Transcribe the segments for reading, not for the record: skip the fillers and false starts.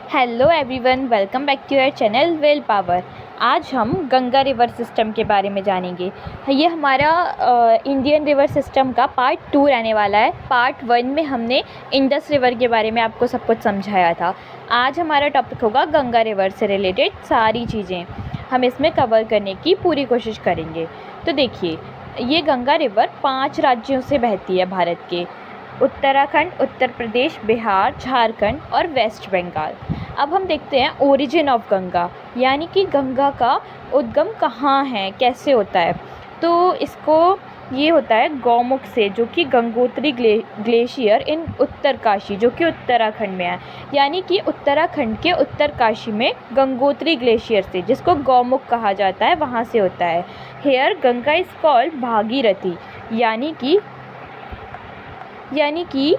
Hello everyone, welcome back to your channel will power. आज हम Ganga river system के बारे में जानेंगे। ये हमारा इंडियन रिवर सिस्टम का पार्ट 2 रहने वाला है। पार्ट 1 में हमने इंडस रिवर के बारे में आपको सब कुछ समझाया था। आज हमारा टॉपिक होगा गंगा रिवर से रिलेटेड सारी चीज़ें हम इसमें कवर करने की पूरी कोशिश करेंगे। तो देखिए, ये गंगा रिवर 5 राज्यों से बहती है भारत के: उत्तराखंड, उत्तर प्रदेश, बिहार, झारखंड और वेस्ट बंगाल। अब हम देखते हैं ओरिजिन ऑफ गंगा, यानी कि गंगा का उद्गम कहाँ है, कैसे होता है। तो इसको ये होता है गौमुख से, जो कि गंगोत्री ग्लेशियर इन उत्तरकाशी, जो कि उत्तराखंड में है। यानी कि उत्तराखंड के उत्तरकाशी में गंगोत्री ग्लेशियर से, जिसको गौमुख कहा जाता है, वहाँ से होता है। Here Ganga is called Bhagirathi, यानी कि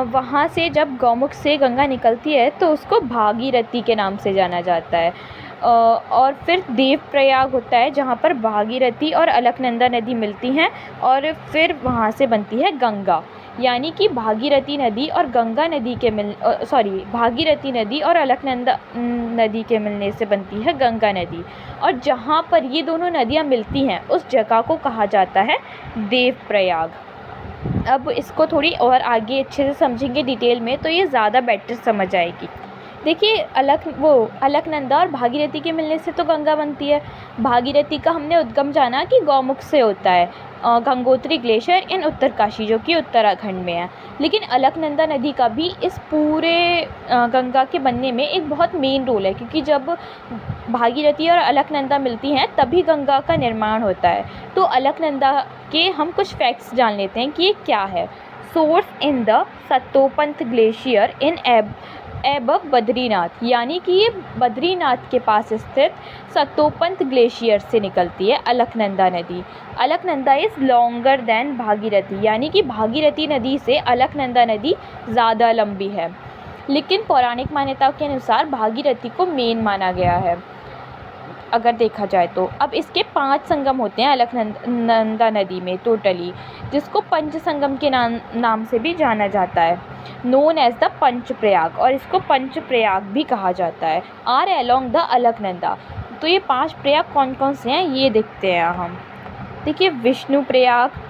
वहाँ से जब गौमुख से गंगा निकलती है तो उसको भागीरथी के नाम से जाना जाता है। और फिर देवप्रयाग होता है, जहाँ पर भागीरथी और अलकनंदा नदी मिलती हैं और फिर वहाँ से बनती है गंगा। यानी कि भागीरथी नदी और भागीरथी नदी और अलकनंदा नदी के मिलने से बनती है गंगा नदी। और जहाँ पर ये दोनों नदियाँ मिलती हैं उस जगह को कहा जाता है देवप्रयाग। अब इसको थोड़ी और आगे अच्छे से समझेंगे डिटेल में तो ये ज़्यादा बेटर समझ आएगी। देखिए, अलकनंदा और भागीरथी के मिलने से तो गंगा बनती है। भागीरथी का हमने उद्गम जाना कि गौमुख से होता है, गंगोत्री ग्लेशियर इन उत्तरकाशी, जो कि उत्तराखंड में है। लेकिन अलकनंदा नदी का भी इस पूरे गंगा के बनने में एक बहुत मेन रोल है, क्योंकि जब भागीरथी और अलकनंदा मिलती हैं तभी गंगा का निर्माण होता है। तो अलकनंदा के हम कुछ फैक्ट्स जान लेते हैं कि ये क्या है। Source in the Satopanth glacier in above Badrinath, यानी कि ये बद्रीनाथ के पास स्थित सतोपंथ ग्लेशियर से निकलती है अलकनंदा नदी। Alaknanda is longer than Bhagirathi, यानी कि भागीरथी नदी से अलकनंदा नदी ज़्यादा लंबी है। लेकिन पौराणिक मान्यताओं के अनुसार भागीरथी को मेन माना गया है अगर देखा जाए तो। अब इसके 5 संगम होते हैं अलकनंदा नदी में टोटली, जिसको पंच संगम के नाम से भी जाना जाता है, नोन एज द पंच प्रयाग, और इसको पंच प्रयाग भी कहा जाता है, आर अलोंग द अलकनंदा। तो ये 5 प्रयाग कौन कौन से हैं ये देखते हैं हम। देखिए, विष्णु प्रयाग,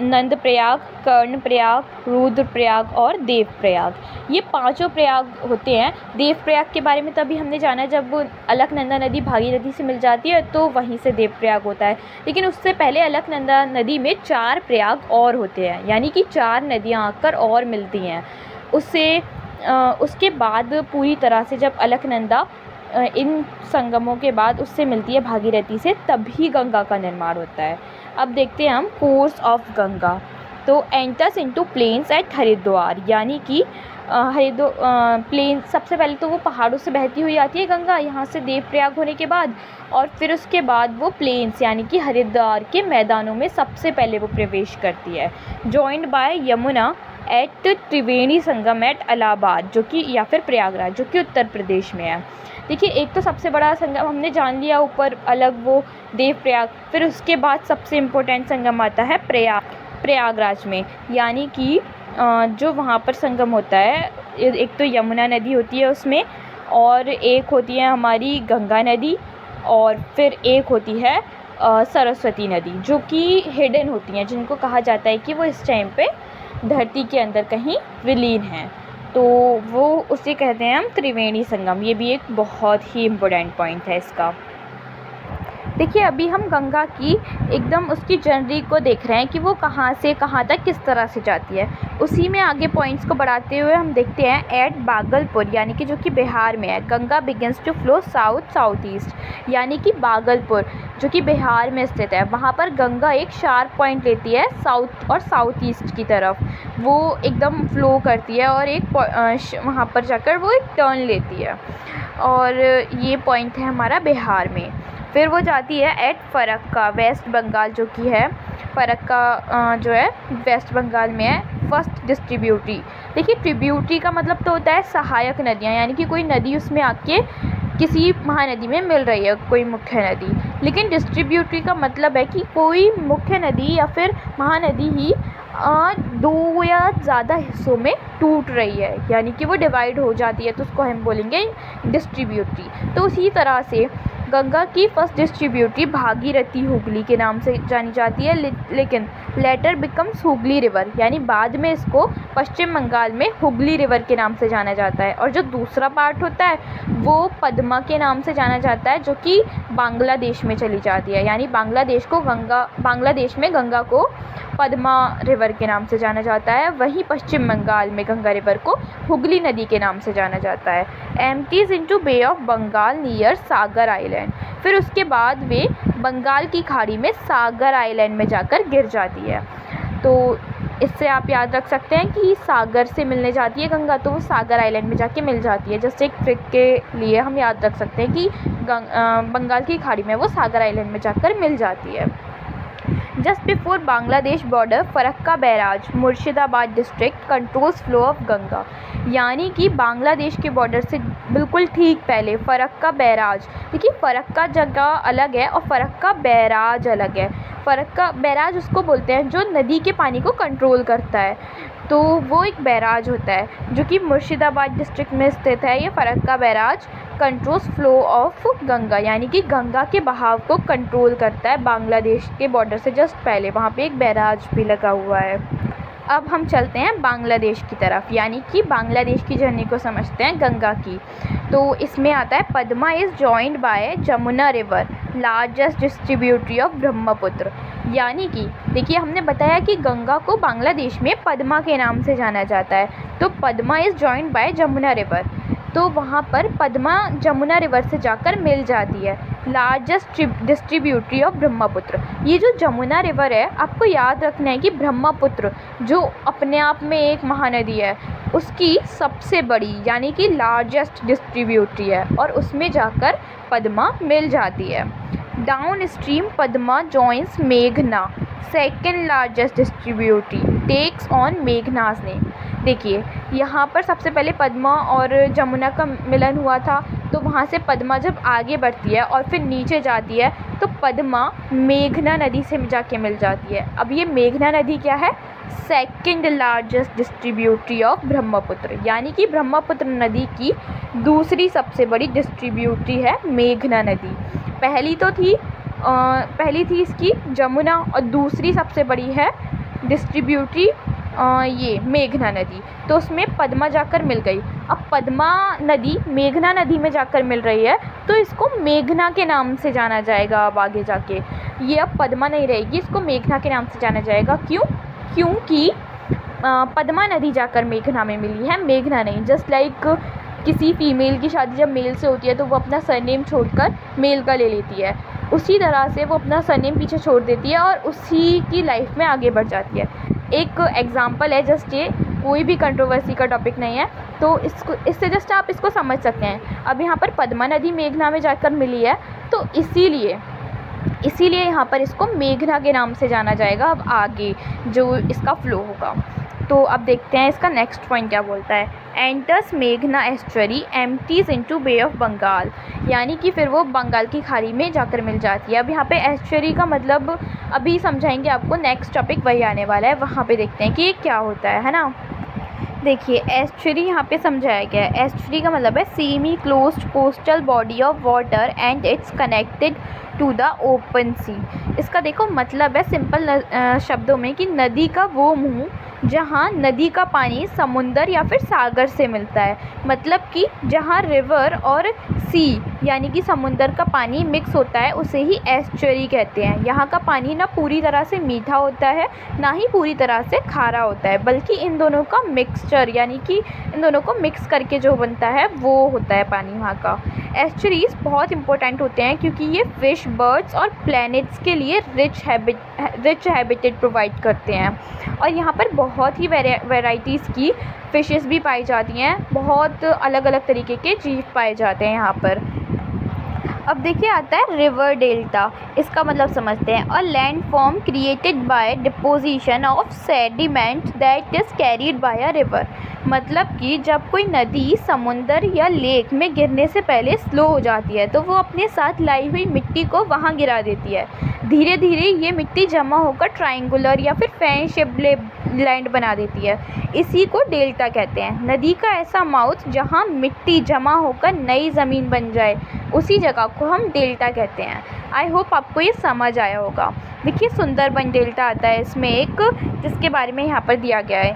नंद प्रयाग, कर्ण प्रयाग, रुद्र प्रयाग और देव प्रयाग, ये 5 प्रयाग होते हैं। देव प्रयाग के बारे में तभी हमने जाना जब अलकनंदा नदी भागीरथी से मिल जाती है तो वहीं से देव प्रयाग होता है। लेकिन उससे पहले अलकनंदा नदी में 4 प्रयाग और होते हैं, यानी कि 4 नदियाँ आकर और मिलती हैं उसके बाद पूरी तरह से जब अलकनंदा इन संगमों के बाद उससे मिलती है भागीरथी से, तभी गंगा का निर्माण होता है। अब देखते हैं हम कोर्स ऑफ गंगा। तो enters into plains at Haridwar, यानी कि प्लेन, सबसे पहले तो वो पहाड़ों से बहती हुई आती है गंगा यहाँ से देवप्रयाग होने के बाद, और फिर उसके बाद वो प्लेन्स यानी कि हरिद्वार के मैदानों में सबसे पहले वो प्रवेश करती है, joined by Yamuna at Triveni Sangam at Allahabad, जो कि या फिर प्रयागराज, जो कि उत्तर प्रदेश में है। देखिए, एक तो सबसे बड़ा संगम हमने जान लिया ऊपर अलग, वो देवप्रयाग। फिर उसके बाद सबसे इम्पोर्टेंट संगम आता है प्रयागराज में, यानी कि जो वहाँ पर संगम होता है, एक तो यमुना नदी होती है उसमें, और एक होती है हमारी गंगा नदी, और फिर एक होती है सरस्वती नदी, जो कि हिडन होती हैं, जिनको कहा जाता है कि वो इस टाइम पे धरती के अंदर कहीं विलीन हैं। तो वो उसे कहते हैं हम त्रिवेणी संगम। ये भी एक बहुत ही इम्पोर्टेंट पॉइंट है इसका। देखिए, अभी हम गंगा की एकदम उसकी जर्नी को देख रहे हैं कि वो कहाँ से कहाँ तक किस तरह से जाती है। उसी में आगे पॉइंट्स को बढ़ाते हुए हम देखते हैं एट बागलपुर, यानी कि जो कि बिहार में है, Ganga begins to flow south east, यानी कि बागलपुर जो कि बिहार में स्थित है, वहाँ पर गंगा एक शार्प पॉइंट लेती है साउथ ईस्ट की तरफ, वो एकदम फ्लो करती है और एक वहाँ पर जाकर वो एक टर्न लेती है, और ये पॉइंट है हमारा बिहार में। फिर वो जाती है एट फरक्का, वेस्ट बंगाल, जो कि है फरक्का जो है वेस्ट बंगाल में है, फर्स्ट डिस्ट्रीब्यूटरी। देखिए, ट्रिब्यूटरी का मतलब तो होता है सहायक नदियाँ, यानी कि कोई नदी उसमें आके किसी महानदी में मिल रही है, कोई मुख्य नदी। लेकिन डिस्ट्रीब्यूटरी का मतलब है कि कोई मुख्य नदी या फिर महानदी ही 2 या ज़्यादा हिस्सों में टूट रही है, यानी कि वो डिवाइड हो जाती है, तो उसको हम बोलेंगे डिस्ट्रीब्यूटरी। तो उसी तरह से गंगा की फर्स्ट डिस्ट्रीब्यूटरी भागीरथी हुगली के नाम से जानी जाती है, लेकिन लेटर बिकम्स हुगली रिवर, यानी बाद में इसको पश्चिम बंगाल में हुगली रिवर के नाम से जाना जाता है। और जो दूसरा पार्ट होता है वो पद्मा के नाम से जाना जाता है, जो कि बांग्लादेश में चली जाती है, यानी बांग्लादेश में गंगा को पद्मा रिवर के नाम से जाना जाता है, वहीं पश्चिम बंगाल में गंगा रिवर को हुगली नदी के नाम से जाना जाता है। Empties into Bay of Bengal near Sagar Island, फिर उसके बाद वे बंगाल की खाड़ी में सागर आइलैंड में जाकर गिर जाती है। तो इससे आप याद रख सकते हैं कि सागर से मिलने जाती है गंगा, तो वो सागर आइलैंड में जाके मिल जाती है। जस्ट एक ट्रिक के लिए हम याद रख सकते हैं कि बंगाल की खाड़ी में वो सागर आइलैंड में जाकर मिल जाती है। Just before Bangladesh border Farakka barrage Murshidabad district controls flow of Ganga, यानी कि बांग्लादेश के बॉर्डर से बिल्कुल ठीक पहले फरक्का बैराज, देखिए फरक्का जगह अलग है और फरक्का बैराज अलग है। फरक्का बैराज उसको बोलते हैं जो नदी के पानी को कंट्रोल करता है, तो वो एक बैराज होता है जो कि मुर्शिदाबाद डिस्ट्रिक्ट में स्थित है। ये Farakka barrage controls flow of Ganga, यानी कि गंगा के बहाव को कंट्रोल करता है बांग्लादेश के बॉर्डर से जस्ट पहले, वहाँ पे एक बैराज भी लगा हुआ है। अब हम चलते हैं बांग्लादेश की तरफ, यानी कि बांग्लादेश की जर्नी को समझते हैं गंगा की। तो इसमें आता है Padma is joined by Jamuna river largest distributary of Brahmaputra, यानी कि देखिए हमने बताया कि गंगा को बांग्लादेश में पद्मा के नाम से जाना जाता है, तो Padma is joined by Jamuna river, तो वहाँ पर पद्मा जमुना रिवर से जाकर मिल जाती है लार्जेस्ट डिस्ट्रीब्यूटरी ऑफ ब्रह्मपुत्र। ये जो जमुना रिवर है, आपको याद रखना है कि ब्रह्मपुत्र जो अपने आप में एक महानदी है, उसकी सबसे बड़ी यानी कि लार्जेस्ट डिस्ट्रीब्यूटरी है और उसमें जाकर पद्मा मिल जाती है। डाउन स्ट्रीम पद्मा जॉइंस मेघना second largest distributary takes on Meghna's name. देखिए यहाँ पर सबसे पहले पद्मा और जमुना का मिलन हुआ था, तो वहाँ से पद्मा जब आगे बढ़ती है और फिर नीचे जाती है तो पद्मा मेघना नदी से जाके मिल जाती है। अब ये मेघना नदी क्या है? Second largest distributary of Brahmaputra, यानी कि ब्रह्मपुत्र नदी की दूसरी सबसे बड़ी डिस्ट्रीब्यूटरी है मेघना नदी। पहली थी इसकी जमुना और दूसरी सबसे बड़ी है डिस्ट्रीब्यूटरी ये मेघना नदी, तो उसमें पद्मा जाकर मिल गई। अब पद्मा नदी मेघना नदी में जाकर मिल रही है तो इसको मेघना के नाम से जाना जाएगा। अब आगे जाके ये अब पद्मा नहीं रहेगी, इसको मेघना के नाम से जाना जाएगा। क्योंकि पद्मा नदी जाकर मेघना में मिली है, मेघना नहीं। जस्ट लाइक किसी फीमेल की शादी जब मेल से होती है तो वो अपना सरनेम छोड़कर मेल का ले लेती है, उसी तरह से वो अपना सरनेम पीछे छोड़ देती है और उसी की लाइफ में आगे बढ़ जाती है। एक एग्जांपल है, जस्ट ये कोई भी कंट्रोवर्सी का टॉपिक नहीं है, तो इससे जस्ट आप इसको समझ सकते हैं। अब यहाँ पर पद्मा नदी मेघना में जाकर मिली है तो इसीलिए यहाँ पर इसको मेघना के नाम से जाना जाएगा। अब आगे जो इसका फ्लो होगा, तो अब देखते हैं इसका नेक्स्ट पॉइंट क्या बोलता है। एंटर्स मेघना estuary empties into Bay of Bengal, यानी कि फिर वो बंगाल की खाड़ी में जाकर मिल जाती है। अब यहाँ पे एस्चुरी का मतलब अभी समझाएंगे आपको, नेक्स्ट टॉपिक वही आने वाला है, वहाँ पे देखते हैं कि ये क्या होता है ना। देखिए एस्चुरी यहाँ पे समझाया गया है। एस्चुरी का मतलब है semi closed coastal body of water and it's connected to the open sea. इसका देखो मतलब है सिंपल शब्दों में कि नदी का वो मुंह जहाँ नदी का पानी समुंदर या फिर सागर से मिलता है, मतलब कि जहाँ रिवर और सी यानी कि समुंदर का पानी मिक्स होता है उसे ही एस्चुरी कहते हैं। यहाँ का पानी ना पूरी तरह से मीठा होता है ना ही पूरी तरह से खारा होता है, बल्कि इन दोनों का मिक्सचर यानी कि इन दोनों को मिक्स करके जो बनता है वो होता है पानी वहाँ का। एस्चुरीज बहुत इंपॉर्टेंट होते हैं क्योंकि ये फिश, बर्ड्स और प्लैनेट्स के लिए रिच हैबिटेट प्रोवाइड करते हैं और यहाँ पर बहुत ही वैराइटीज़ की फ़िशेस भी पाई जाती हैं, बहुत अलग अलग तरीके के जीव पाए जाते हैं यहाँ पर। अब देखिए आता है रिवर डेल्टा, इसका मतलब समझते हैं। A land form created by deposition of sediment that is carried bye a river, मतलब कि जब कोई नदी समुंदर या लेक में गिरने से पहले स्लो हो जाती है तो वो अपने साथ लाई हुई मिट्टी को वहाँ गिरा देती है। धीरे धीरे ये मिट्टी जमा होकर ट्रायंगुलर या फिर फैन शेप्ड लैंड बना देती है। इसी को डेल्टा कहते हैं। नदी का ऐसा माउथ जहाँ मिट्टी जमा होकर नई ज़मीन बन जाए, उसी जगह को हम डेल्टा कहते हैं। आई होप आपको ये समझ आया होगा। देखिए सुंदरबन डेल्टा आता है इसमें एक, जिसके बारे में यहाँ पर दिया गया है।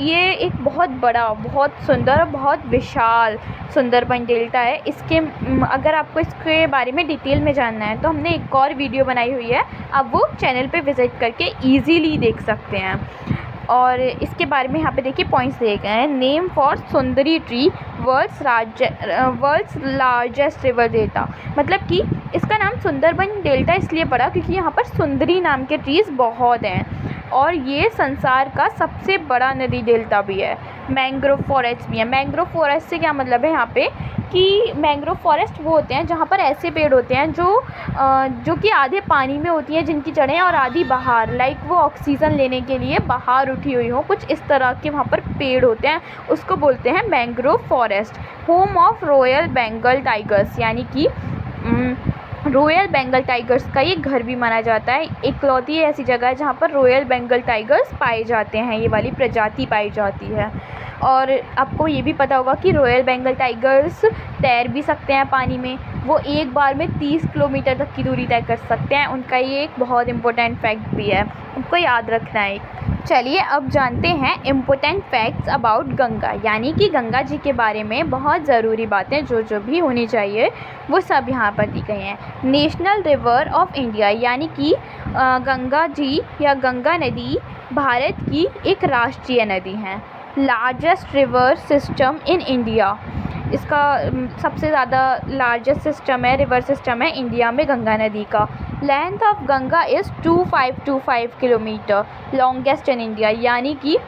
ये एक बहुत बड़ा, बहुत सुंदर और बहुत विशाल सुंदरबन डेल्टा है। इसके अगर आपको इसके बारे में डिटेल में जानना है तो हमने एक और वीडियो बनाई हुई है, आप वो चैनल पे विज़िट करके ईज़िली देख सकते हैं। और इसके बारे में यहाँ पे देखिए पॉइंट्स दिए गए हैं। Name for Sundari tree, world's largest river delta. मतलब कि इसका नाम सुंदरबन डेल्टा इसलिए पड़ा क्योंकि यहाँ पर सुंदरी नाम के ट्रीज़ बहुत हैं और ये संसार का सबसे बड़ा नदी डेल्टा भी है। मैंग्रोव फॉरेस्ट भी है। मैंग्रोव फॉरेस्ट से क्या मतलब है यहाँ पे कि मैंग्रोव फॉरेस्ट वो होते हैं जहाँ पर ऐसे पेड़ होते हैं जो कि आधे पानी में होती हैं जिनकी जड़ें, और आधी बाहर, लाइक वो ऑक्सीजन लेने के लिए बाहर उठी हुई हो, कुछ इस तरह के वहाँ पर पेड़ होते हैं, उसको बोलते हैं mangrove forest. Home of Royal Bengal tigers, यानी कि रॉयल बंगाल टाइगर्स का ये घर भी माना जाता है। इकलौती ऐसी जगह है जहाँ पर रॉयल बंगाल टाइगर्स पाए जाते हैं, ये वाली प्रजाति पाई जाती है। और आपको ये भी पता होगा कि रॉयल बंगाल टाइगर्स तैर भी सकते हैं पानी में। वो एक बार में 30 किलोमीटर तक की दूरी तय कर सकते हैं। उनका ये एक बहुत इम्पोर्टेंट फैक्ट भी है, उनको याद रखना है। चलिए अब जानते हैं इम्पोर्टेंट फैक्ट्स अबाउट गंगा, यानी कि गंगा जी के बारे में बहुत ज़रूरी बातें जो भी होनी चाहिए वो सब यहाँ पर दी गई हैं। नेशनल रिवर ऑफ इंडिया, यानी कि गंगा जी या गंगा नदी भारत की एक राष्ट्रीय नदी है। Largest river system in India, इसका सबसे ज़्यादा लार्जेस्ट सिस्टम है, रिवर सिस्टम है इंडिया में गंगा नदी का। Length of Ganga is 2525 kilometre, longest in India, यानी कि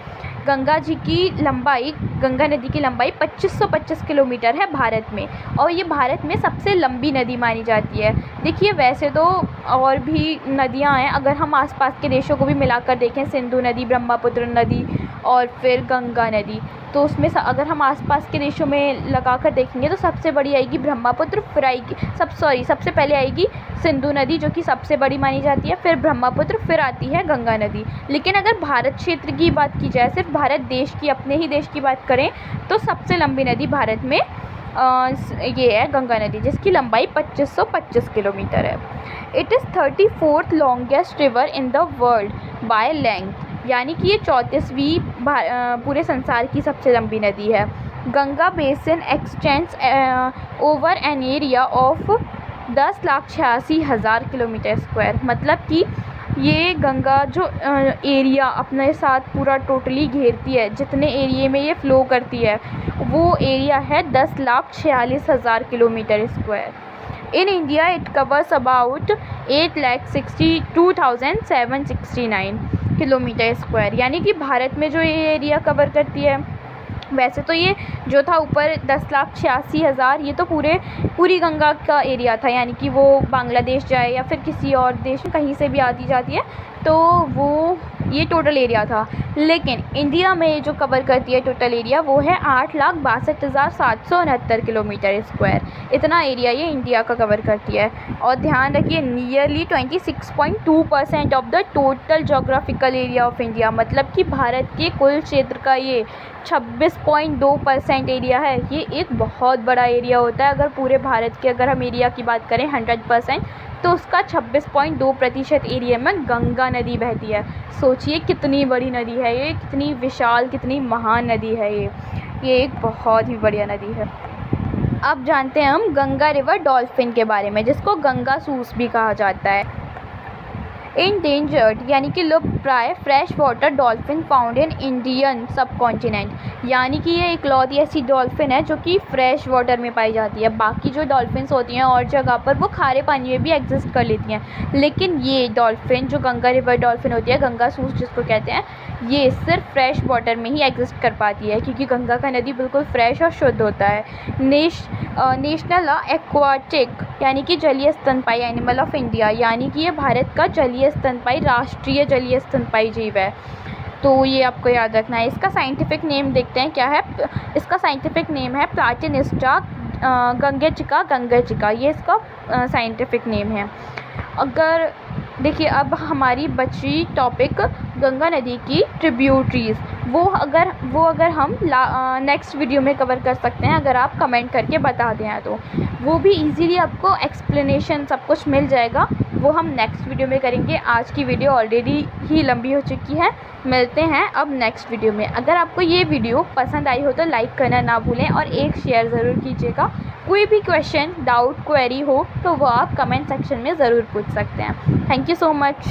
गंगा जी की लंबाई, गंगा नदी की लंबाई 2525 किलोमीटर है भारत में, और ये भारत में सबसे लंबी नदी मानी जाती है। देखिए वैसे तो और भी नदियां हैं, अगर हम आसपास के देशों को भी मिलाकर देखें, सिंधु नदी, ब्रह्मपुत्र नदी और फिर गंगा नदी, तो उसमें अगर हम आसपास के देशों में लगाकर देखेंगे तो सबसे बड़ी आएगी ब्रह्मपुत्र, फिर आएगी सबसे पहले आएगी सिंधु नदी जो कि सबसे बड़ी मानी जाती है, फिर ब्रह्मपुत्र, फिर आती है गंगा नदी। लेकिन अगर भारत क्षेत्र की बात की जाए, सिर्फ भारत देश की, अपने ही देश की बात करें, तो सबसे लंबी नदी भारत में ये है गंगा नदी, जिसकी लंबाई 2525 किलोमीटर है। It is 34th longest river in the world by length, यानी कि ये 34वीं पूरे संसार की सबसे लंबी नदी है। Ganga basin x tends over an area of 10,86,000 kilometre square, मतलब कि ये गंगा जो एरिया अपने साथ पूरा टोटली घेरती है, जितने एरिया में ये फ़्लो करती है वो एरिया है 10,46,000 kilometre square. In India it covers about 8,62,769 kilometre square, यानी कि भारत में जो ये एरिया कवर करती है, वैसे तो ये जो था ऊपर 10,86,000, ये तो पूरी गंगा का एरिया था, यानी कि वो बांग्लादेश जाए या फिर किसी और देश कहीं से भी आती जाती है तो वो ये टोटल एरिया था। लेकिन इंडिया में जो कवर करती है टोटल एरिया वो है 8,62,769 किलोमीटर स्क्वायर, इतना एरिया ये इंडिया का कवर करती है। और ध्यान रखिए nearly 26.2% of the total geographical area of India, मतलब कि भारत के कुल क्षेत्र का ये 26.2% एरिया है। ये एक बहुत बड़ा एरिया होता है। अगर पूरे भारत के अगर हम एरिया की बात करें 100%, तो उसका 26.2% एरिया में गंगा नदी बहती है। सोचिए कितनी बड़ी नदी है ये, कितनी विशाल, कितनी महान नदी है ये एक बहुत ही बढ़िया नदी है। अब जानते हैं हम गंगा रिवर डॉल्फिन के बारे में, जिसको गंगा सूस भी कहा जाता है। इंडेंजर्ड, यानी कि लुप्तप्राय fresh water dolphin found in Indian सब कॉन्टिनेंट, यानी कि ये इकलौती ऐसी डॉल्फिन है जो कि फ्रेश वाटर में पाई जाती है। बाकी जो डॉल्फिन्स होती हैं और जगह पर वो खारे पानी में भी एग्जिस्ट कर लेती हैं, लेकिन ये डॉल्फिन जो गंगा रिवर डॉल्फिन होती है, गंगा सूस जिसको कहते हैं, ये सिर्फ फ्रेश वाटर में ही एग्जिस्ट कर पाती है, क्योंकि गंगा का नदी बिल्कुल फ्रेश और शुद्ध होता है। नेशनल एक्वाटिक, यानी कि जलीय स्तनपाई एनिमल ऑफ इंडिया, यानी कि ये भारत का जलीय स्तनपाई, राष्ट्रीय जलीय स्तनपाई जीव है। तो ये आपको याद रखना है। इसका साइंटिफिक नेम देखते हैं क्या है। इसका साइंटिफिक नेम है प्लाटिनिस्टा गंगेचिका, ये इसका साइंटिफिक नेम है। अगर देखिए अब हमारी बची टॉपिक गंगा नदी की ट्रिब्यूटरीज़, वो अगर हम नेक्स्ट वीडियो में कवर कर सकते हैं, अगर आप कमेंट करके बता दें तो वो भी इजीली आपको एक्सप्लेनेशन सब कुछ मिल जाएगा, वो हम नेक्स्ट वीडियो में करेंगे। आज की वीडियो ऑलरेडी ही लंबी हो चुकी है, मिलते हैं अब नेक्स्ट वीडियो में। अगर आपको ये वीडियो पसंद आई हो तो लाइक करना ना भूलें और एक शेयर ज़रूर कीजिएगा। कोई भी क्वेश्चन, डाउट, क्वेरी हो तो वो आप कमेंट सेक्शन में ज़रूर पूछ सकते हैं। Thank you so much.